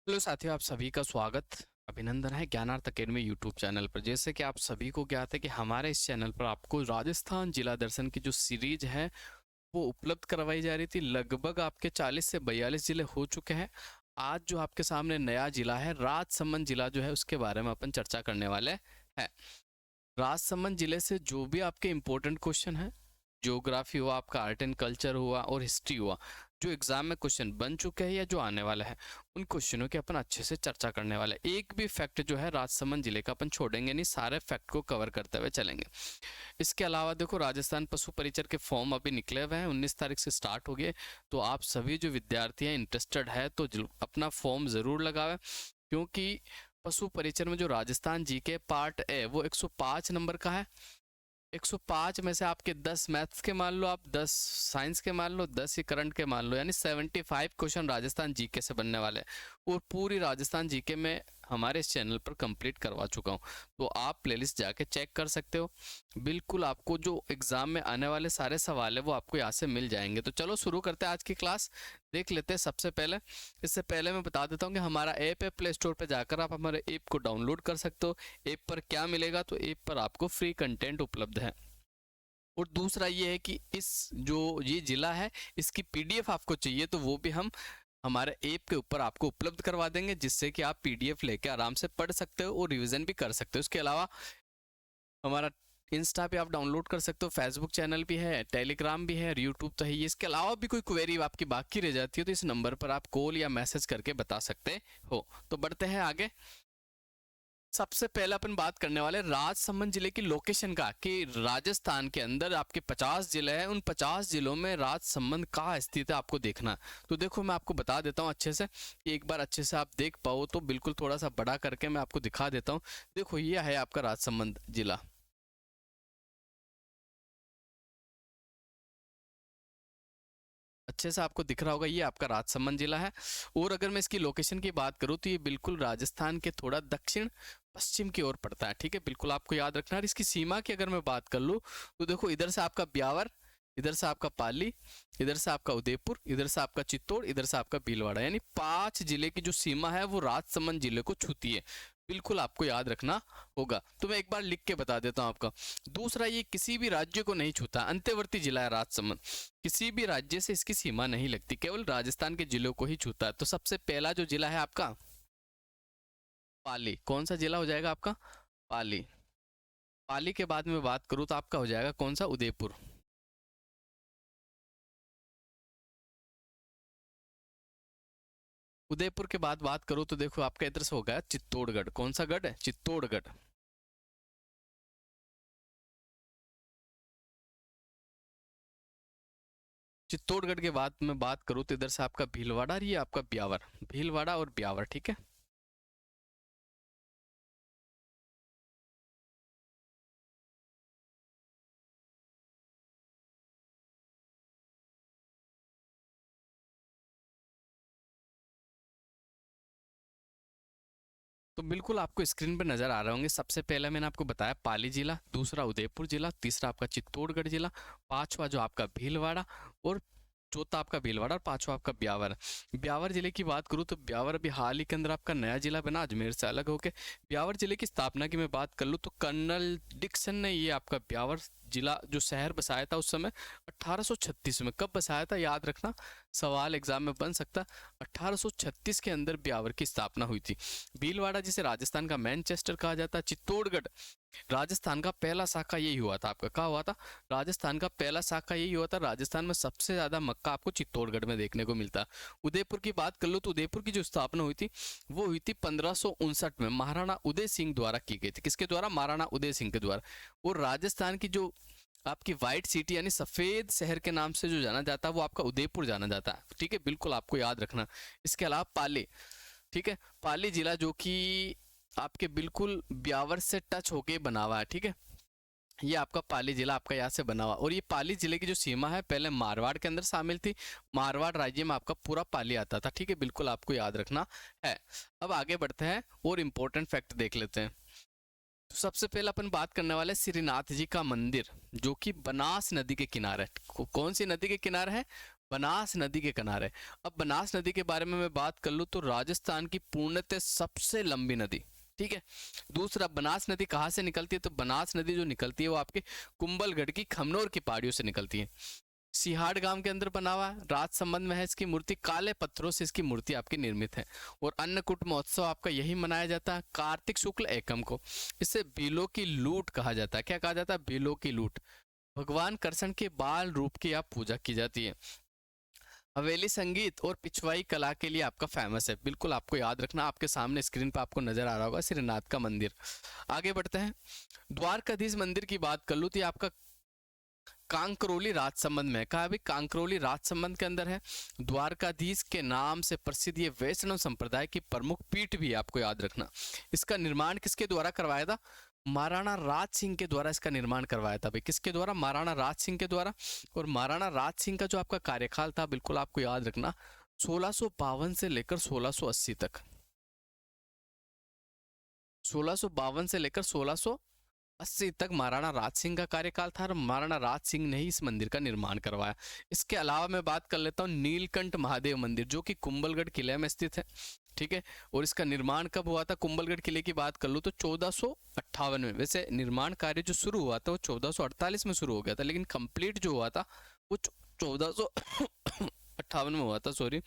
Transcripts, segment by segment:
Hello साथियों, आप सभी का स्वागत अभिनंदन है ज्ञानार्थ अकेडमी यूट्यूब चैनल पर। जैसे कि आप सभी को ज्ञात है कि हमारे इस चैनल पर आपको राजस्थान जिला दर्शन की जो सीरीज है वो उपलब्ध करवाई जा रही थी। लगभग आपके 40 से 42 जिले हो चुके हैं। आज जो आपके सामने नया जिला है राजसमंद जिला जो है उसके बारे में अपन चर्चा करने वाले हैं। राजसमंद जिले से जो भी आपके इम्पोर्टेंट क्वेश्चन है, ज्योग्राफी हुआ, आपका आर्ट एंड कल्चर हुआ और हिस्ट्री हुआ, जो एग्जाम में क्वेश्चन बन चुके हैं या जो आने वाले हैं, उन क्वेश्चनों की अपन अच्छे से चर्चा करने वाले हैं। एक भी फैक्ट जो है राजसमंद जिले का अपन छोड़ेंगे नहीं, सारे फैक्ट को कवर करते हुए चलेंगे। इसके अलावा देखो, राजस्थान पशु परिचर के फॉर्म अभी निकले हुए हैं, 19 तारीख से स्टार्ट हो गए। तो आप सभी जो विद्यार्थी हैं इंटरेस्टेड है तो अपना फॉर्म ज़रूर लगावे, क्योंकि पशु परिचर में जो राजस्थान जी के पार्ट है वो 105 नंबर का है। 105 में से आपके 10 मैथ्स के मान लो, आप 10 साइंस के मान लो, 10 ही करंट के मान लो, यानी 75 क्वेश्चन राजस्थान जीके से बनने वाले हैं। और पूरी राजस्थान जीके में हमारे इस चैनल पर कंप्लीट करवा चुका हूँ, तो आप प्लेलिस्ट जाके चेक कर सकते हो। बिल्कुल आपको जो एग्जाम में आने वाले सारे सवाल है वो आपको यहाँ से मिल जाएंगे। तो चलो शुरू करते हैं आज की क्लास, देख लेते हैं। सबसे पहले इससे पहले मैं बता देता हूँ कि हमारा ऐप है, प्ले स्टोर पर जाकर आप हमारे ऐप को डाउनलोड कर सकते हो। ऐप पर क्या मिलेगा, तो ऐप पर आपको फ्री कंटेंट उपलब्ध है। और दूसरा ये है कि इस जो ये जिला है इसकी पीडीएफ आपको चाहिए तो वो भी हम हमारे ऐप के ऊपर आपको उपलब्ध करवा देंगे, जिससे कि आप पीडीएफ लेके आराम से पढ़ सकते हो और रिवीजन भी कर सकते हो। इसके अलावा हमारा इंस्टा पे आप डाउनलोड कर सकते हो, फेसबुक चैनल भी है, टेलीग्राम भी है और यूट्यूब तो है ही। इसके अलावा भी कोई क्वेरी आपकी बाकी रह जाती है तो इस नंबर पर आप कॉल या मैसेज करके बता सकते हो। तो बढ़ते हैं आगे। सबसे पहले अपन बात करने वाले राजसमंद जिले की लोकेशन का, कि राजस्थान के अंदर आपके 50 जिले हैं, उन 50 जिलों में राजसमंद कहाँ स्थित है आपको देखना। तो देखो मैं आपको बता देता हूँ अच्छे से, एक बार अच्छे से आप देख पाओ तो बिल्कुल थोड़ा सा बड़ा करके मैं आपको दिखा देता हूँ। देखो ये है आपका राजसमंद जिला, अच्छे से आपको दिख रहा होगा, ये आपका राजसमंद जिला है। और अगर मैं इसकी लोकेशन की बात करूँ तो ये बिल्कुल राजस्थान के थोड़ा दक्षिण पश्चिम की ओर पड़ता है। ठीक है, बिल्कुल आपको याद रखना है। इसकी सीमा की अगर मैं बात कर लूँ तो देखो, इधर से आपका ब्यावर, इधर से आपका पाली, इधर से आपका उदयपुर, इधर से आपका चित्तौड़, इधर से आपका भीलवाड़ा, यानी 5 जिले की जो सीमा है वो राजसमंद जिले को छूती है। बिल्कुल आपको याद रखना होगा। तो मैं एक बार लिख के बता देता हूँ आपका। दूसरा, ये किसी भी राज्य को नहीं छूता, अंतर्वर्ती जिला है राजसमंद, किसी भी राज्य से इसकी सीमा नहीं लगती, केवल राजस्थान के जिलों को ही छूता है। तो सबसे पहला जो जिला है आपका पाली, कौन सा जिला हो जाएगा आपका? पाली। पाली के बाद में बात करूँ तो आपका हो जाएगा कौन सा? उदयपुर। उदयपुर के बाद बात करूँ तो देखो आपका इधर से हो गया चित्तौड़गढ़, कौन सा गढ़ है? चित्तौड़गढ़। चित्तौड़गढ़ के बाद में बात करूँ तो इधर से आपका भीलवाड़ा और ये आपका ब्यावर, भीलवाड़ा और ब्यावर। ठीक है, तो बिल्कुल आपको स्क्रीन पर नजर आ रहे होंगे। सबसे पहले मैंने आपको बताया पाली जिला, दूसरा उदयपुर जिला, तीसरा आपका चित्तौड़गढ़ जिला, पांचवा जो आपका भीलवाड़ा, और चौथा आपका भीलवाड़ा, और पांचवा आपका ब्यावर। ब्यावर जिले की बात करूँ तो ब्यावर अभी हाल ही के अंदर आपका नया जिला बना, अजमेर से अलग होके। ब्यावर जिले की स्थापना की मैं बात कर लूँ तो कर्नल डिक्सन ने ये आपका ब्यावर जिला जो शहर बसाया था उस समय 1836 में। कब बसाया था याद रखना, सवाल एग्जाम में बन सकता। 1836 के अंदर ब्यावर की स्थापना हुई थी। भीलवाड़ा जिसे राजस्थान का मैनचेस्टर कहा जाता है, चित्तौड़गढ़ राजस्थान का पहला शाखा यही हुआ था। आपका कहा हुआ था? राजस्थान का पहला शाखा यही हुआ था। राजस्थान में सबसे ज्यादा मक्का आपको चित्तौड़गढ़ में देखने को मिलता है। उदयपुर की बात कर लो तो उदयपुर की जो स्थापना हुई थी वो हुई थी 1559 में, महाराणा उदय सिंह द्वारा की गई थी। किसके द्वारा? महाराणा उदय सिंह के द्वारा। और राजस्थान की जो आपकी व्हाइट सिटी यानी सफेद शहर के नाम से जो जाना जाता है वो आपका उदयपुर जाना जाता है। ठीक है, बिल्कुल आपको याद रखना। इसके अलावा पाली, ठीक है, पाली जिला जो कि आपके बिल्कुल ब्यावर से टच होके बना हुआ है। ठीक है, ये आपका पाली जिला आपका यहाँ से बना हुआ। और ये पाली जिले की जो सीमा है पहले मारवाड़ के अंदर शामिल थी, मारवाड़ राज्य में आपका पूरा पाली आता था। ठीक है, बिल्कुल आपको याद रखना है। अब आगे बढ़ते हैं और इम्पोर्टेंट फैक्ट देख लेते हैं। तो सबसे पहले अपन बात करने वाले श्रीनाथ जी का मंदिर, जो कि बनास नदी के किनारे है। कौन सी नदी के किनारे है? बनास नदी के किनारे। अब बनास नदी के बारे में मैं बात कर लूँ तो राजस्थान की पूर्णतः सबसे लंबी नदी, ठीक है। दूसरा, बनास नदी कहाँ से निकलती है, तो बनास नदी जो निकलती है वो आपके कुंभलगढ़ की खमनोर की पहाड़ियों से निकलती है। सिहाड़ गांव के अंदर बना हुआ है, राजसमंद में है इसकी मूर्ति, काले पत्थरों से इसकी मूर्ति आपकी निर्मित है। और अन्नकूट महोत्सव आपका यही मनाया जाता है कार्तिक शुक्ल एकम को। इसे बीलों की लूट कहा जाता है। क्या कहा जाता है? बीलों की लूट। भगवान कृष्ण के बाल रूप की आप पूजा की जाती है। हवेली संगीत और पिछवाई कला के लिए आपका फेमस है। बिल्कुल आपको याद रखना, आपके सामने स्क्रीन पर आपको नजर आ रहा होगा श्रीनाथ का मंदिर। आगे बढ़ते हैं, द्वारकाधीश मंदिर की बात कर लूँ तो ये आपका कांकरोली राजसमंद में। कहा भी कांकरोली राजसमंद के अंदर है। द्वारकाधीश के नाम से प्रसिद्ध ये वैष्णव संप्रदाय की प्रमुख पीठ भी है, आपको याद रखना। इसका निर्माण किसके द्वारा करवाया था? महाराणा राज सिंह के द्वारा इसका निर्माण करवाया था भाई। किसके द्वारा? महाराणा राज सिंह के द्वारा। और महाराणा राज सिंह का जो आपका कार्यकाल था, बिल्कुल आपको याद रखना, 1652 से लेकर 1680 तक। 1652 से लेकर 1680 तक महाराणा राज सिंह का कार्यकाल था और महाराणा राज सिंह ने ही इस मंदिर का निर्माण करवाया। इसके अलावा मैं बात कर लेता हूँ नीलकंठ महादेव मंदिर, जो कि कुंभलगढ़ किले में स्थित है, ठीक है। और इसका निर्माण कब हुआ था? कुंभलगढ़ किले की बात कर लूँ तो 1458 में। वैसे निर्माण कार्य जो शुरू हुआ था वो 1448 में शुरू हो गया था, लेकिन कंप्लीट जो हुआ था वो 1458 में हुआ था, सॉरी।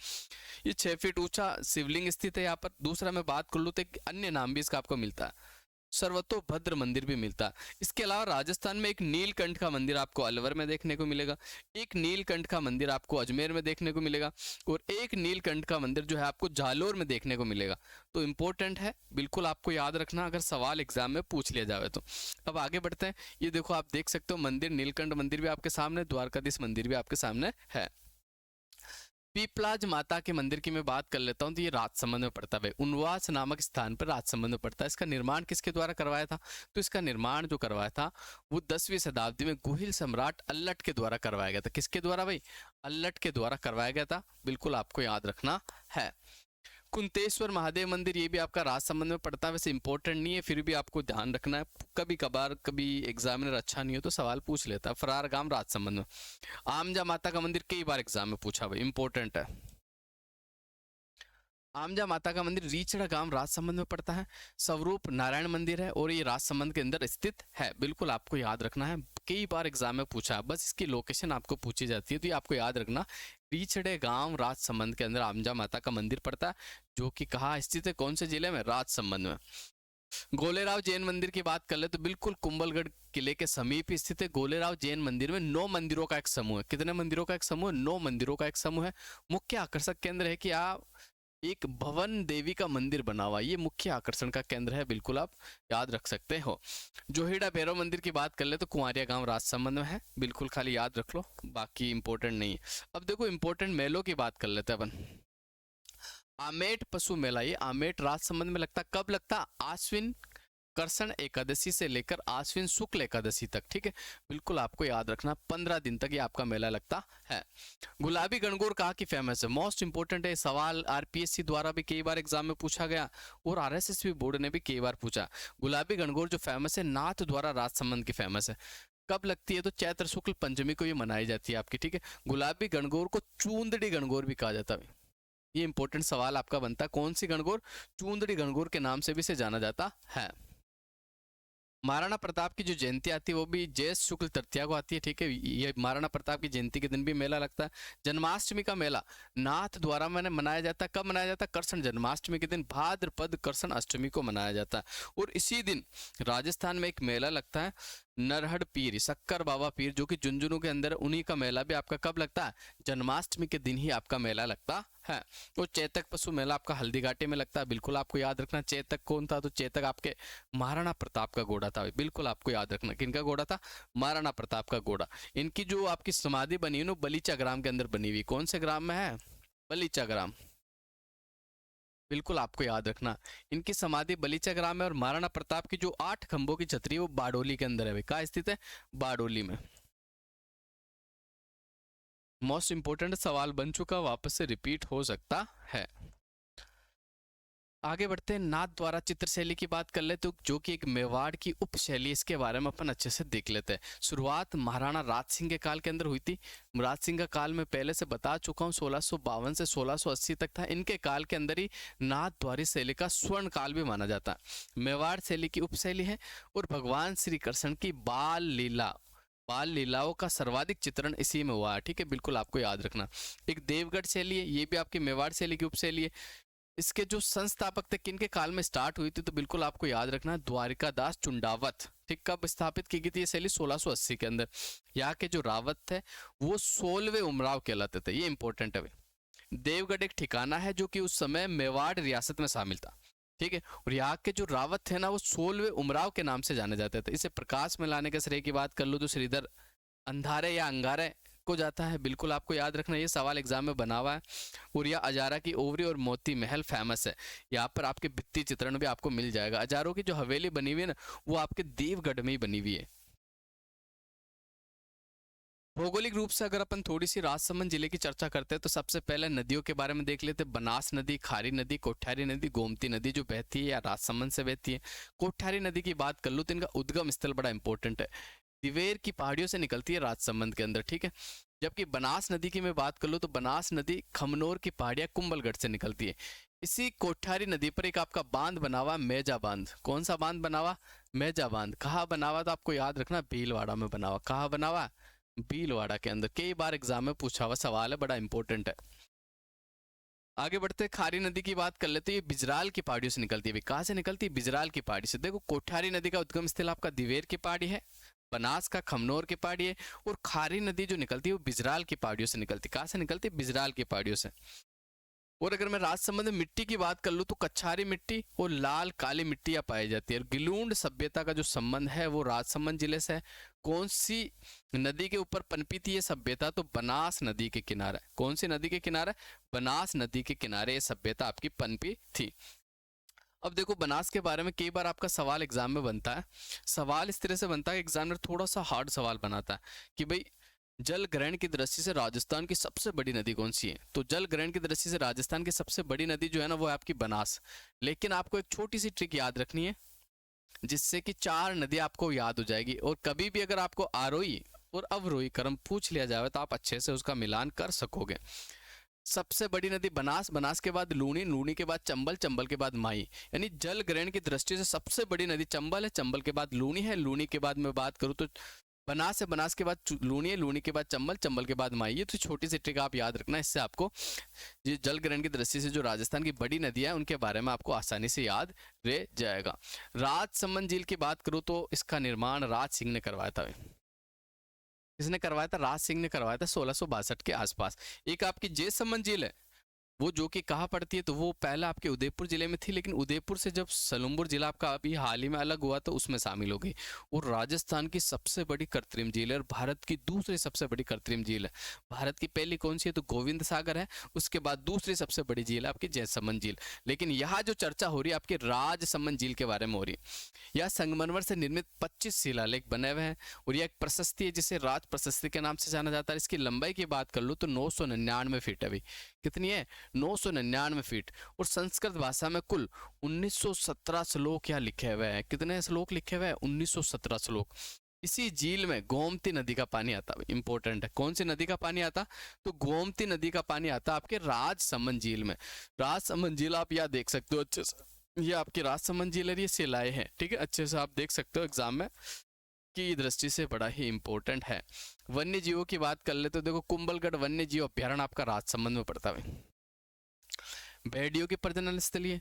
ये 6 फीट ऊंचा शिवलिंग स्थित है यहाँ पर। दूसरा मैं बात कर लूँ तो एक अन्य नाम भी इसका आपको मिलता है, सर्वतोभद्र मंदिर भी मिलता है। इसके अलावा राजस्थान में एक नीलकंठ का मंदिर आपको अलवर में देखने को मिलेगा, एक नीलकंठ का मंदिर आपको अजमेर में देखने को मिलेगा, और एक नीलकंठ का मंदिर जो है आपको जालोर में देखने को मिलेगा। तो इंपॉर्टेंट है, बिल्कुल आपको याद रखना अगर सवाल एग्जाम में पूछ लिया जाए तो। अब आगे बढ़ते हैं। ये देखो, आप देख सकते हो मंदिर, नीलकंठ मंदिर भी आपके सामने, द्वारकाधीश मंदिर भी आपके सामने है। पीपलाज माता के मंदिर की मैं बात कर लेता हूँ तो ये राजसमंद में पड़ता है। उनवास नामक स्थान पर राजसमंद में पड़ता है। इसका निर्माण किसके द्वारा करवाया था? तो इसका निर्माण जो करवाया था वो 10वीं शताब्दी में गुहिल सम्राट अल्लट के द्वारा करवाया गया था। किसके द्वारा भाई? अल्लट के द्वारा करवाया गया था, बिल्कुल आपको याद रखना है। कुंतेश्वर महादेव मंदिर, ये भी आपका राजसमंद में पड़ता है। वैसे इंपॉर्टेंट नहीं है, फिर भी आपको ध्यान रखना है, कभी कभार कभी एग्जामिनर अच्छा नहीं हो तो सवाल पूछ लेता है। फरार गांव राजसमंद में। आमजा माता का मंदिर कई बार एग्जाम में पूछा भाई, इंपॉर्टेंट है। आमजा माता का मंदिर रीचड़ा गांव राजसमंद में पड़ता है। स्वरूप नारायण मंदिर है और ये राजसमंद के अंदर स्थित है, बिल्कुल आपको याद रखना है, कई बार एग्जाम में पूछा है, बस इसकी लोकेशन आपको पूछी जाती है तो ये आपको याद रखना। रीचड़े गांव राजसमंद के अंदर आमजा माता का मंदिर पड़ता है, जो कि कहाँ स्थित है, कौन से जिले में? राजसमंद में। गोलेराव जैन मंदिर की बात कर ले तो बिल्कुल कुंभलगढ़ किले के समीप स्थित है। गोलेराव जैन मंदिर में 9 मंदिरों का एक समूह है। कितने मंदिरों का एक समूह? 9 मंदिरों का एक समूह है। मुख्य आकर्षक केंद्र है कि आप एक भवन देवी का मंदिर बना हुआ, ये मुख्य आकर्षण का केंद्र है, बिल्कुल आप याद रख सकते हो। जोहिड़ा भैरव मंदिर की बात कर ले तो कुंवारिया गांव राजसमंद में है, बिल्कुल खाली याद रख लो, बाकी इंपॉर्टेंट नहीं है। अब देखो इंपॉर्टेंट मेलों की बात कर लेते हैं अपन। आमेट पशु मेला, ये आमेट राजसमंद में लगता, कब लगता? आश्विन कृष्ण एकादशी से लेकर आश्विन शुक्ल एकादशी तक, ठीक है, बिल्कुल आपको याद रखना, 15 दिन तक ये आपका मेला लगता है। गुलाबी गणगौर कहाँ की फेमस है? मोस्ट इंपोर्टेंट है सवाल, आरपीएससी द्वारा भी कई बार एग्जाम में पूछा गया और आरएसएस बोर्ड ने भी कई बार पूछा। गुलाबी गणगौर जो फेमस है नाथ द्वारा राजसमंद की फेमस है। कब लगती है? तो चैत्र शुक्ल पंचमी को ये मनाई जाती है आपकी, ठीक है। गुलाबी गणगौर को चूंदड़ी गणगौर भी कहा जाता है। ये इंपॉर्टेंट सवाल आपका बनता है, कौन सी गणगौर? चूंदड़ी गणगौर के नाम से भी इसे जाना जाता है। महाराणा प्रताप की जो जयंती आती है वो भी ज्येष्ठ शुक्ल तृतीया को आती है, ठीक है। ये महाराणा प्रताप की जयंती के दिन भी मेला लगता है। जन्माष्टमी का मेला नाथ द्वारा मैंने मनाया जाता है, कब मनाया जाता है? कृष्ण जन्माष्टमी के दिन, भाद्रपद कृष्ण अष्टमी को मनाया जाता है। और इसी दिन राजस्थान में एक मेला लगता है नरहड़ पीर, शक्कर बाबा पीर, जो कि झुंझुनू के अंदर, उन्हीं का मेला भी आपका कब लगता है? जन्माष्टमी के दिन ही आपका मेला लगता है। तो चेतक पशु मेला आपका हल्दीघाटी में लगता है, बिल्कुल आपको याद रखना। चेतक कौन था? तो चेतक आपके महाराणा प्रताप का घोड़ा था, बिल्कुल आपको याद रखना। किनका घोड़ा था? महाराणा प्रताप का घोड़ा। इनकी जो आपकी समाधि बनी है ना बलीचा ग्राम के अंदर बनी हुई, कौन से ग्राम में है? बलीचा ग्राम, बिल्कुल आपको याद रखना। इनकी समाधि बलीचा ग्राम है। और महाराणा प्रताप की जो 8 खंभों की छतरी है वो बारडोली के अंदर है। कहाँ स्थित है? बारडोली में। मोस्ट इंपोर्टेंट सवाल बन चुका, वापस से रिपीट हो सकता है। आगे बढ़ते हैं, नाथ द्वारा चित्रशैली की बात कर ले तो जो कि एक मेवाड़ की उपशैली, इसके बारे में अपन अच्छे से देख लेते हैं। शुरुआत महाराणा राज सिंह के काल के अंदर हुई थी। राज सिंह का काल में पहले से बता चुका हूँ, 1652 से 1680 तक था। इनके काल के अंदर ही नाथ द्वारी शैली का स्वर्ण काल भी माना जाता है। मेवाड़ शैली की उपशैली है और भगवान श्री कृष्ण की बाल लीलाओं का सर्वाधिक चित्रण इसी में हुआ है। ठीक है, बिल्कुल आपको याद रखना। एक देवगढ़ शैली है, ये भी आपकी मेवाड़ शैली की उपशैली है। इसके जो संस्थापक थे, किनके काल में स्टार्ट हुई थी, तो बिल्कुल आपको याद रखना है, द्वारिकादास चुंडावत। ठीक, कब स्थापित की गई थी ये शैली? 1680 के अंदर। यहाँ के जो रावत थे वो 16वें उमराव कहलाते थे, ये इंपॉर्टेंट है। देवगढ़ एक ठिकाना है जो कि उस समय मेवाड़ रियासत में शामिल था। ठीक है, और यहाँ के जो रावत थे ना, वो 16वें उमराव के नाम से जाने जाते थे। इसे प्रकाश में लाने के श्रेय की बात कर लो तो श्रीधर अंधारे या अंगारे को जाता है। बिल्कुल आपको याद रखना, ये सवाल एग्जाम में बना हुआ है। उरिया अजारा की ओवरी और मोती महल फेमस है। यहाँ पर आपके भित्ति चित्रण भी आपको मिल जाएगा। अजारों की जो हवेली बनी हुई है ना, वो आपके देवगढ़ में ही बनी हुई है। भौगोलिक रूप से अगर अपन थोड़ी सी राजसमंद जिले की चर्चा करते हैं तो सबसे पहले नदियों के बारे में देख लेते हैं। बनास नदी, खारी नदी, कोठारी नदी, गोमती नदी जो बहती है या राजसमंद से बहती है। कोठारी नदी की बात कर लो तो इनका उद्गम स्थल बड़ा इंपॉर्टेंट है, दिवेर की पहाड़ियों से निकलती है राजसमंद के अंदर। ठीक है, जबकि बनास नदी की मैं बात कर लूँ तो बनास नदी खमनोर की पहाड़ियाँ कुंभलगढ़ से निकलती है। इसी कोठारी नदी पर एक आपका बांध बना हुआ, मेजा बांध। कौन सा बांध बना हुआ? मेजा बांध। कहाँ बना हुआ? तो आपको याद रखना, भीलवाड़ा में बना हुआ। कहाँ बना हुआ? भीलवाड़ा के अंदर। कई बार एग्जाम में पूछा हुआ सवाल है, बड़ा इंपॉर्टेंट है। आगे बढ़ते खारी नदी की बात कर लेते हैं। ये बिजराल की पहाड़ियों से निकलती है। कहाँ से निकलती है? बिजराल की पहाड़ी से। देखो, कोठारी नदी का उद्गम स्थल आपका दिवेर की पहाड़ी है, बनास का खमनोर की पहाड़ी है, और खारी नदी जो निकलती है वो बिजराल की पहाड़ियों से निकलती है। कहाँ से निकलती है? बिजराल की पहाड़ियों से। और अगर मैं राजसमंद में मिट्टी की बात कर लूँ तो कच्छारी मिट्टी और लाल काली मिट्टियाँ पाई जाती है। और गिलूंड सभ्यता का जो संबंध है वो राजसमंद जिले से है। कौन सी नदी के ऊपर पनपी थी ये सभ्यता? तो बनास नदी के किनारे। कौन सी नदी के किनारे? बनास नदी के किनारे ये सभ्यता आपकी पनपी थी। अब देखो, बनास के बारे में कई बार आपका सवाल एग्जाम में बनता है। सवाल इस तरह से बनता है, एग्जामिनर थोड़ा सा हार्ड सवाल बनाता है कि भाई जल ग्रहण की दृष्टि से राजस्थान की सबसे बड़ी नदी कौन सी है? तो जल ग्रहण की दृष्टि से राजस्थान की सबसे बड़ी नदी जो है ना, वो है आपकी बनास। लेकिन आपको एक छोटी सी ट्रिक याद रखनी है, जिससे कि 4 नदी आपको याद हो जाएगी। और कभी भी अगर आपको आरोही और अवरोही क्रम पूछ लिया जाए तो आप अच्छे से उसका मिलान कर सकोगे। सबसे बड़ी नदी बनास, बनास के बाद लूनी, लूनी के बाद चंबल, चंबल के बाद माई। यानी जल ग्रहण की दृष्टि से सबसे बड़ी नदी चंबल है, चंबल के बाद लूनी है, लूनी के बाद मैं बात करूँ तो बनास है, बनास के बाद लूनी है, लूनी के बाद चंबल, चंबल के बाद माई। ये तो छोटी सी ट्रिक आप याद रखना, इससे आपको ये जल ग्रहण की दृष्टि से जो राजस्थान की बड़ी नदियां हैं उनके बारे में आपको आसानी से याद रह जाएगा। राजसमंद झील की बात करूँ तो इसका निर्माण राज सिंह ने करवाया था। किसने करवाया था? राज सिंह ने करवाया था 1662 के आसपास। एक आपकी जयसमंद झील है, वो जो कि कहाँ पड़ती है? तो वो पहले आपके उदयपुर जिले में थी, लेकिन उदयपुर से जब सलुम्बुर जिला आपका अभी हाल ही में अलग हुआ तो उसमें शामिल हो गई। और राजस्थान की सबसे बड़ी कृत्रिम झील है और भारत की दूसरी सबसे बड़ी कृत्रिम झील है। भारत की पहली कौन सी है? तो गोविंद सागर है। उसके बाद दूसरी सबसे बड़ी झील है आपकी जयसमंद झील। लेकिन यहाँ जो चर्चा हो रही है आपकी राजसमंद झील के बारे में हो रही है। यह संगमरमर से निर्मित 25 शिलालेख बने हुए हैं और यह एक प्रशस्ति है जिसे राज प्रशस्ति के नाम से जाना जाता है। इसकी लंबाई की बात कर लो तो 999 फीट है। अभी कितनी है? 999 फीट। और संस्कृत भाषा में कुल 1917 श्लोक यहाँ लिखे हुए हैं। कितने श्लोक लिखे हुए हैं? 1917 श्लोक। इसी झील में गोमती नदी का पानी आता है। इंपॉर्टेंट है, कौन सी नदी का पानी आता? तो गोमती नदी का पानी आता आपके राजसमंद झील में। राजसमंद झील आप यहाँ देख सकते हो अच्छे से, ये आपकी राजसमंद झील है, ये शिलाएं हैं। ठीक है, अच्छे से आप देख सकते हो एग्जाम में की दृष्टि से बड़ा ही इंपॉर्टेंट है। वन्य जीवों की बात कर ले तो देखो, कुंभलगढ़ वन्य जीव अभ्यारण्य आपका राजसमंद में पड़ता है। भेड़ियों की प्रजनन स्थलीय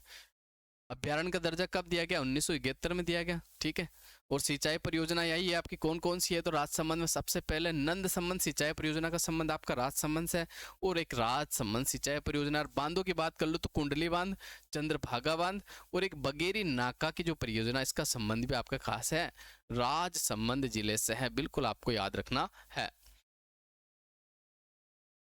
अभ्यारण्य का दर्जा कब दिया गया? 1971 में दिया गया। ठीक है, और सिंचाई परियोजना यही है आपकी कौन कौन सी है? तो राजसमंद में सबसे पहले नंद संबंध सिंचाई परियोजना का संबंध आपका राजसमंद से है, और एक राजसमंद सिंचाई परियोजना। और बांधों की बात कर लो तो कुंडली बांध, चंद्रभागा बांध और एक बगेरी नाका की जो परियोजना, इसका संबंध भी आपका खास है राजसमंद जिले से है। बिल्कुल आपको याद रखना है।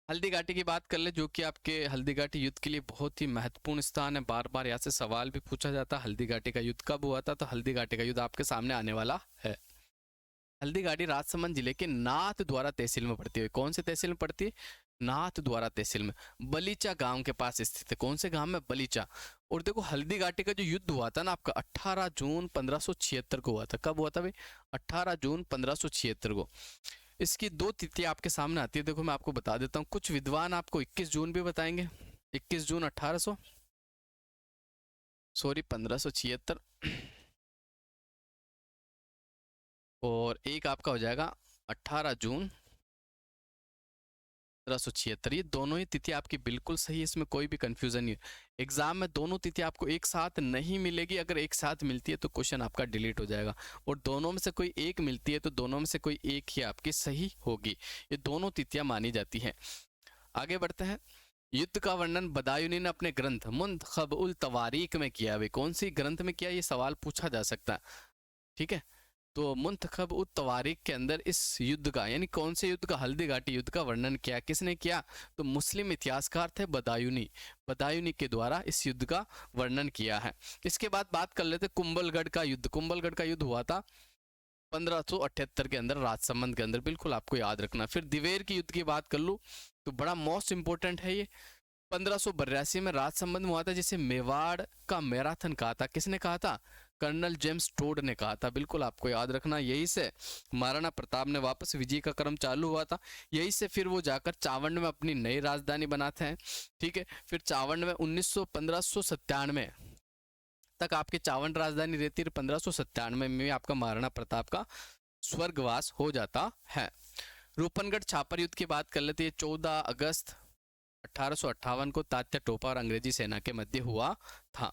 हल्दी घाटी की बात कर ले, जो कि आपके हल्दी घाटी युद्ध के लिए बहुत ही महत्वपूर्ण स्थान है। बार बार यहाँ से सवाल भी पूछा जाता है, हल्दी घाटी का युद्ध कब हुआ था? तो हल्दी घाटी का युद्ध आपके सामने आने वाला है। हल्दी घाटी राजसमंद जिले के नाथ द्वारा तहसील में पड़ती है। कौन से तहसील में पड़ती है? नाथ द्वारा तहसील में। बलीचा गांव के पास स्थित है। कौन से गांव में? बलीचा। और देखो हल्दी घाटी का जो युद्ध हुआ था ना आपका 18 जून 1576 को हुआ था। कब हुआ था भाई? 18 जून 1576 को। इसकी दो तिथियां आपके सामने आती है, देखो मैं आपको बता देता हूँ। कुछ विद्वान आपको 21 जून भी बताएंगे, 21 जून 1576, और एक आपका हो जाएगा 18 जून 1576। ये दोनों ही तिथि आपकी बिल्कुल सही है, इसमें कोई भी कंफ्यूजन नहीं है। एग्जाम में दोनों तिथि आपको एक साथ नहीं मिलेगी, अगर एक साथ मिलती है तो क्वेश्चन आपका डिलीट हो जाएगा, और दोनों में से कोई एक मिलती है तो दोनों में से कोई एक ही आपकी सही होगी। ये दोनों तिथियां मानी जाती हैं। आगे बढ़ते हैं। युद्ध का वर्णन बदायूनी ने अपने ग्रंथ मुंतखब उल तवारीख में किया। भाई कौन सी ग्रंथ में किया, ये सवाल पूछा जा सकता है, ठीक है। तो मुंतखब उत तवारीख के अंदर इस युद्ध का, यानी कौन से युद्ध का, हल्दी घाटी युद्ध का वर्णन किया, किसने किया? तो मुस्लिम इतिहासकार थे बदायूनी। बदायूनी के द्वारा इस युद्ध का वर्णन किया है। इसके बाद बात कर लेते कुंभलगढ़ का युद्ध। कुंभलगढ़ का युद्ध हुआ था 1578 के अंदर, राजसमंद के अंदर, बिल्कुल आपको याद रखना। फिर दिवेर की युद्ध की बात कर लूँ तो बड़ा मोस्ट इंपोर्टेंट है ये। 1582 में राजसमंद में हुआ था, जिसे मेवाड़ का मैराथन कहा था। किसने कहा था? कर्नल जेम्स टोड ने कहा था, बिल्कुल आपको याद रखना। यही से महाराणा प्रताप ने वापस विजय का क्रम चालू हुआ था। यही से फिर वो जाकर चावंड में अपनी नई राजधानी बनाते हैं, ठीक है। फिर चावंड में 1597 तक आपके चावंड राजधानी रहती है। 1597 में आपका महाराणा प्रताप का स्वर्गवास हो जाता है। रूपनगढ़ छापर युद्ध की बात कर लेते हैं। 14 अगस्त 1858 को तात्या टोपा और अंग्रेजी सेना के मध्य हुआ था।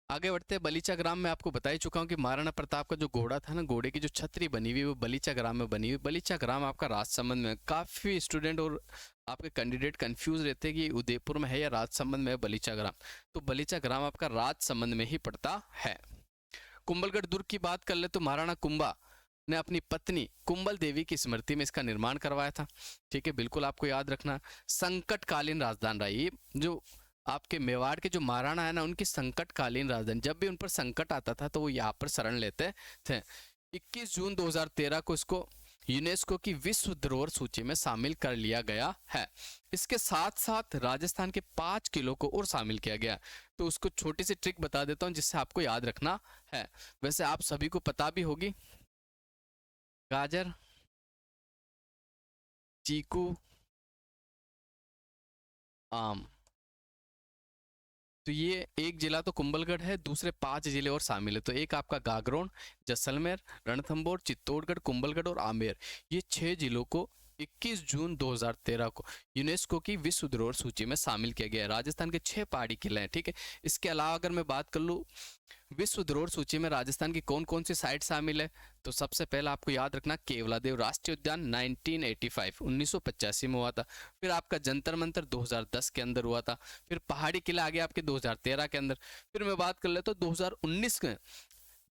आगे बढ़ते हैं। बलीचा ग्राम में आपको बता ही चुका हूं कि महाराणा प्रताप का जो घोड़ा था ना, घोड़े की जो छतरी बनी हुई वो बलीचा ग्राम में बनी हुई। बलीचा ग्राम आपका राजसमंद में। काफी स्टूडेंट और आपके कैंडिडेट कंफ्यूज रहते हैं कि उदयपुर में है या राजसमंद में है बलीचा ग्राम। तो बलीचा ग्राम आपका राजसमंद में ही पड़ता है। कुंभलगढ़ दुर्ग की बात कर ले तो महाराणा कुंभा ने अपनी पत्नी कुंभल देवी की स्मृति में इसका निर्माण करवाया था, ठीक है, बिल्कुल आपको याद रखना। संकटकालीन राजधानी रही। जो आपके मेवाड़ के जो महाराणा है ना, उनकी संकटकालीन राजधानी, जब भी उन पर संकट आता था तो वो यहाँ पर शरण लेते थे। 21 जून 2013 को इसको यूनेस्को की विश्व धरोहर सूची में शामिल कर लिया गया है। इसके साथ साथ राजस्थान के 5 किलों को और शामिल किया गया। तो उसको छोटी सी ट्रिक बता देता हूँ जिससे आपको याद रखना है। वैसे आप सभी को पता भी होगी। गाजर, चीकू, आम। तो ये एक जिला तो कुंभलगढ़ है, दूसरे 5 जिले और शामिल है। तो एक आपका गागरोन, जैसलमेर, रणथंभौर, चित्तौड़गढ़, कुंभलगढ़ और आमेर, ये 6 जिलों को 21 जून 2013 को यूनेस्को की विश्व धरोहर सूची में शामिल किया गया है। राजस्थान के 6 पहाड़ी किले हैं, ठीक है। इसके अलावा अगर मैं बात कर लूँ विश्व धरोहर सूची में राजस्थान की कौन कौन सी साइट शामिल है, तो सबसे पहला आपको याद रखना केवलादेव राष्ट्रीय उद्यान 1985 में हुआ था। फिर आपका जंतर मंतर 2010 के अंदर हुआ था। फिर पहाड़ी किला आ गया आपके 2013 के अंदर। फिर मैं बात कर लेता हूँ 2019 में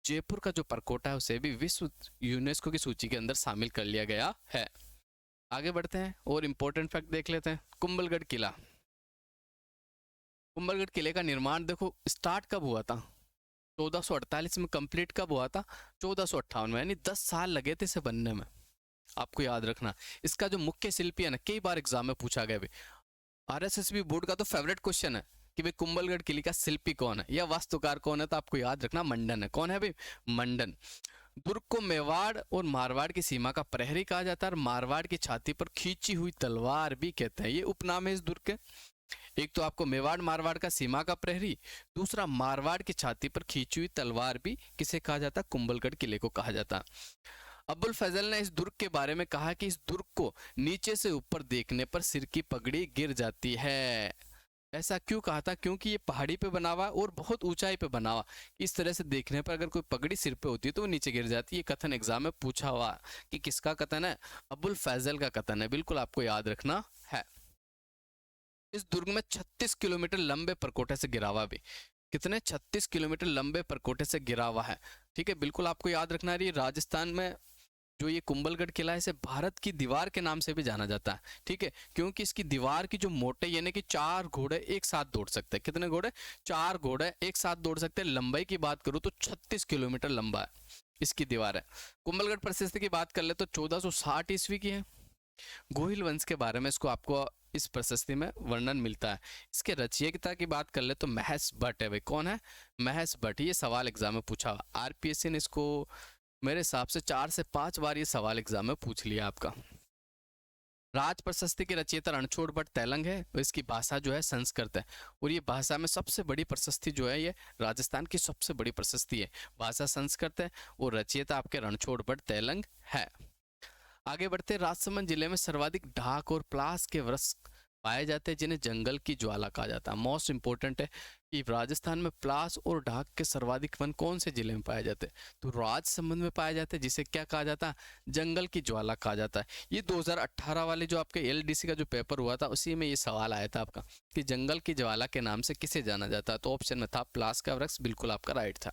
जयपुर का जो परकोटा है उसे भी विश्व यूनेस्को की सूची के अंदर शामिल कर लिया गया है। आगे बढ़ते हैं और इम्पोर्टेंट फैक्ट देख लेते हैं। कुंभलगढ़ किला। कुंभलगढ़ किले का निर्माण देखो स्टार्ट कब हुआ था? 1448 में। कंप्लीट कब हुआ था? 1458 में, यानी 10 साल लगे थे इसे बनने में, आपको याद रखना। इसका जो मुख्य शिल्पी है ना, कई बार एग्जाम में पूछा गया भाई, आरएसएसबी बोर्ड का तो फेवरेट क्वेश्चन है कि भाई कुंभलगढ़ किले का शिल्पी कौन है या वास्तुकार कौन है, तो आपको याद रखना मंडन है। कौन है भाई? मंडन। दुर्ग को मेवाड़ और मारवाड़ की सीमा का प्रहरी कहा जाता है, और मारवाड़ की छाती पर खींची हुई तलवार भी कहते हैं। ये उपनाम है इस दुर्ग के। एक तो आपको मेवाड़ मारवाड़ का सीमा का प्रहरी, दूसरा मारवाड़ की छाती पर खींची हुई तलवार भी किसे कहा जाता है? कुंभलगढ़ किले को कहा जाता है। अबुल फजल ने इस दुर्ग के बारे में कहा कि इस दुर्ग को नीचे से ऊपर देखने पर सिर की पगड़ी गिर जाती है। ऐसा क्यों कहा था? क्योंकि ये पहाड़ी पे बना हुआ और बहुत ऊंचाई पे बना हुआ, इस तरह से देखने पर अगर कोई पगड़ी सिर पे होती है तो वो नीचे गिर जाती है। ये कथन एग्जाम में पूछा हुआ कि किसका कथन है? अबुल फैजल का कथन है, बिल्कुल आपको याद रखना है। इस दुर्ग में 36 किलोमीटर लंबे परकोटे से घिरा हुआ भी। कितने? 36 किलोमीटर लंबे परकोटे से घिरा हुआ है, ठीक है, बिल्कुल आपको याद रखना है। राजस्थान में जो ये कुंभलगढ़ किला है इसे भारत की दीवार के नाम से भी जाना जाता है, ठीक है, क्योंकि इसकी दीवार की जो मोटाई यानी कि 4 घोड़े एक साथ दौड़ सकते हैं। कितने घोड़े? 4 घोड़े एक साथ दौड़ सकते हैं। लंबाई की बात करूँ तो 36 किलोमीटर लंबा है इसकी दीवार है। कुंभलगढ़ प्रशस्ति की बात कर ले तो 1460 ईस्वी की है, गोहिल वंश के बारे में इसको आपको इस प्रशस्ति में वर्णन मिलता है। इसके रचयिता की बात कर ले तो महेश भट्ट है भाई। कौन है? महेश भट्ट। ये सवाल एग्जाम में पूछा, आरपीएससी ने इसको मेरे हिसाब से 4 से 5 बार ये सवाल एग्जाम में पूछ लिया आपका। राज प्रशस्ति के रचयिता रणछोड़ भट्ट तैलंग है और इसकी भाषा जो है संस्कृत है। और ये भाषा में सबसे बड़ी प्रशस्ति जो है ये राजस्थान की सबसे बड़ी प्रशस्ति है। भाषा संस्कृत है और रचयिता आपके रणछोड़ भट्ट तैलंग है। आगे बढ़ते, राजसमंद जिले में सर्वाधिक ढाक और प्लास के वृक्ष पाए जाते हैं जिन्हें जंगल की ज्वाला कहा जाता है। मोस्ट इंपोर्टेंट है कि राजस्थान में प्लास और ढाक के सर्वाधिक वन कौन से जिले में पाए जाते हैं? तो राजसमंद में पाए जाते हैं, जिसे क्या कहा जाता है? जंगल की ज्वाला कहा जाता है। ये 2018 वाले जो आपके एलडीसी का जो पेपर हुआ था उसी में ये सवाल आया था आपका कि जंगल की ज्वाला के नाम से किसे जाना जाता है? तो ऑप्शन में था प्लास का वृक्ष, बिल्कुल आपका राइट था।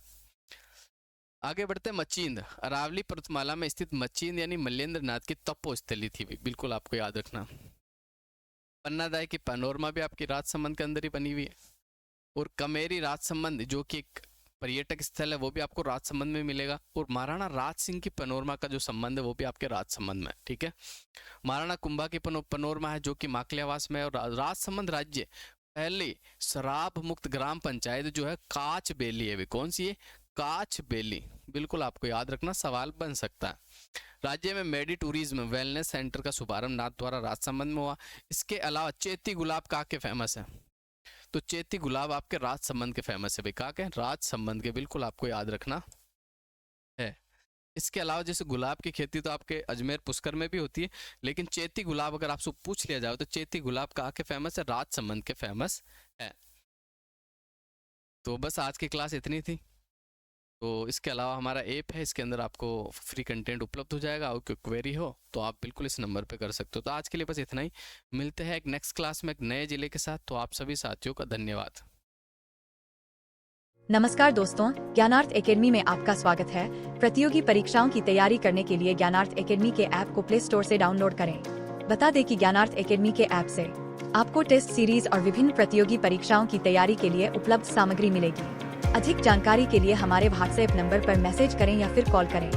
आगे बढ़ते, मचींद। अरावली पर्वतमाला में स्थित मचींद यानी मल्लेंद्र नाथ की तपोस्थली थी, बिल्कुल आपको याद रखना। पन्नादाई की पैनोरमा भी आपकी राजसमंद के अंदर ही बनी हुई है। और कमेरी राजसमंद जो कि एक पर्यटक स्थल है वो भी आपको राजसमंद में मिलेगा। और महाराणा राज सिंह की पैनोरमा का जो संबंध है वो भी आपके राजसमंद में, ठीक है। महाराणा कुंभा की पैनोरमा है जो कि माकलियावास में। और राजसमंद राज्य पहले शराब मुक्त ग्राम पंचायत जो है काच बेली है, कौन सी है? काच बेली, बिल्कुल आपको याद रखना, सवाल बन सकता है। राज्य में मेडी टूरिज्म वेलनेस सेंटर का शुभारंभ नाथ द्वारा राजसमंद में हुआ। इसके अलावा चेती गुलाब कहाँ के फेमस है? तो चेती गुलाब आपके राजसमंद के फेमस है भाई। कहाँ के? राजसमंद के, बिल्कुल आपको याद रखना है। इसके अलावा जैसे गुलाब की खेती तो आपके अजमेर पुष्कर में भी होती है, लेकिन चेती गुलाब अगर आपसे पूछ लिया जाए तो चेती गुलाब कहाँ के फेमस है? राजसमंद के फेमस है। तो बस आज की क्लास इतनी थी। तो इसके अलावा हमारा ऐप है, इसके अंदर आपको फ्री कंटेंट उपलब्ध हो जाएगा। और कोई क्वेरी हो तो आप बिल्कुल इस नंबर पे कर सकते हो। तो आज के लिए बस इतना ही। मिलते हैं एक नेक्स्ट क्लास में एक नए जिले के साथ। तो आप सभी साथियों का धन्यवाद। नमस्कार दोस्तों, ज्ञानार्थ एकेडमी में आपका स्वागत है। प्रतियोगी परीक्षाओं की तैयारी करने के लिए ज्ञानार्थ एकेडमी के ऐप को प्ले स्टोर से डाउनलोड करें। बता दें कि ज्ञानार्थ एकेडमी के ऐप से आपको टेस्ट सीरीज और विभिन्न प्रतियोगी परीक्षाओं की तैयारी के लिए उपलब्ध सामग्री मिलेगी। अधिक जानकारी के लिए हमारे व्हाट्सएप नंबर पर मैसेज करें या फिर कॉल करें।